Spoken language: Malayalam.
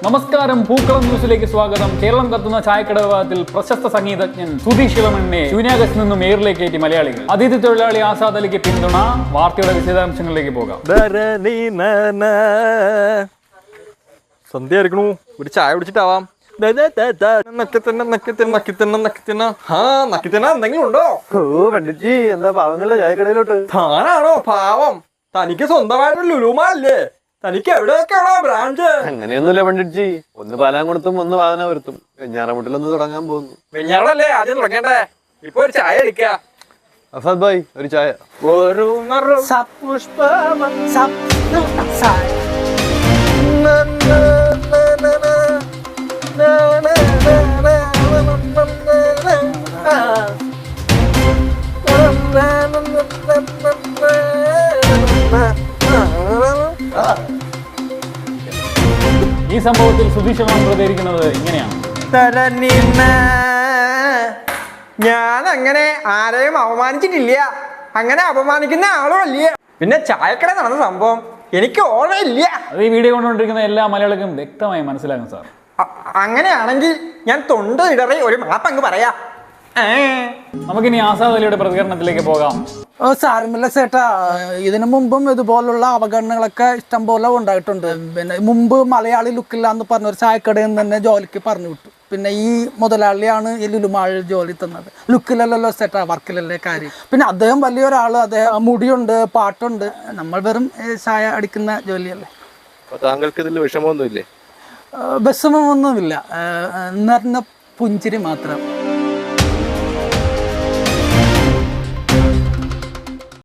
നമസ്കാരം, പൂക്കളം ന്യൂസിലേക്ക് സ്വാഗതം. കേരളം കത്തുന്ന ചായക്കട വിവാദത്തിൽ പ്രശസ്ത സംഗീതജ്ഞൻ സുധി ശിവമണിനെ ശൂന്യാകാശത്ത് നിന്നും എയറിലേക്ക് കയറ്റി മലയാളികൾ. അതിഥി തൊഴിലാളി ആസാദ് അലിക്ക് പിന്തുണ. വാർത്തയുടെ വിശദാംശങ്ങളിലേക്ക് പോകാം. സന്ധ്യയായിരിക്കണു, ഒരു ചായ കുടിച്ചിട്ടാവാം. എന്തെങ്കിലും ഉണ്ടോ? പണ്ഡിറ്റ്ജി, എന്താ പാവങ്ങളുടെ ചായക്കടയിലോട്ട്? താനാണോ പാവം? തനിക്ക് സ്വന്തമായിട്ട് ലുലുമാല്ലേ? തനിക്ക് എവിടെയൊക്കെയാണോ ബ്രാഞ്ച്? അങ്ങനെയൊന്നുമില്ല പണ്ഡിറ്റ്ജി, ഒന്ന് പാലാങ്കുളത്തും ഒന്ന് വാഹനപുരത്തും. വെഞ്ഞാറമുട്ടിലൊന്ന് തുടങ്ങാൻ പോകുന്നു. വെഞ്ഞാറല്ലേ ആദ്യം തുടങ്ങേണ്ടേ? ഇപ്പൊ ഒരു ചായ എടുക്ക. അസാദ് ഭായ്, ഒരു ചായ. ഈ സംഭവത്തിൽ സുധി ശിവമണി പ്രതികരിക്കുന്നത് ഇങ്ങനെയാണ്. ഞാൻ അങ്ങനെ ആരെയും അപമാനിച്ചിട്ടില്ല, അങ്ങനെ അപമാനിക്കുന്ന ആളും അല്ല. പിന്നെ ചായക്കട നടന്ന സംഭവം എനിക്ക് ഓർമ്മയില്ല. അത് ഈ വീഡിയോ കൊണ്ടുകൊണ്ടിരിക്കുന്ന എല്ലാ മലയാളികൾക്കും വ്യക്തമായി മനസ്സിലാകും സാർ. അങ്ങനെയാണെങ്കിൽ ഞാൻ തൊണ്ട ഇടറി ഒരു മാപ്പ് അങ്ങ് പറയാ. നമുക്കിനി ആസാദ് അലിയുടെ പ്രതികരണത്തിലേക്ക് പോകാം. സാരമില്ല ചേട്ടാ, ഇതിനു മുമ്പും ഇതുപോലുള്ള അവഗണനകളൊക്കെ ഇഷ്ടം പോലെ ഉണ്ടായിട്ടുണ്ട്. പിന്നെ മുമ്പ് മലയാളി ലുക്കില്ല എന്ന് പറഞ്ഞൊരു ചായക്കടയിൽ നിന്ന് തന്നെ ജോലിക്ക് പറഞ്ഞു വിട്ടു. പിന്നെ ഈ മുതലാളിയാണ് ഈ ലുലുമാളിൽ ജോലി തന്നത്. ലുക്കിലല്ലോ ചേട്ടാ, വർക്കിലല്ലേ കാര്യം. പിന്നെ അദ്ദേഹം വലിയൊരാൾ, അദ്ദേഹം മുടിയുണ്ട്, പാട്ടുണ്ട്. നമ്മൾ വെറും ചായ അടിക്കുന്ന ജോലിയല്ലേ. താങ്കൾക്ക് ഇതിൽ വിഷമമൊന്നുമില്ലേ? വിഷമമൊന്നുമില്ല, നിറഞ്ഞ പുഞ്ചിരി മാത്രം.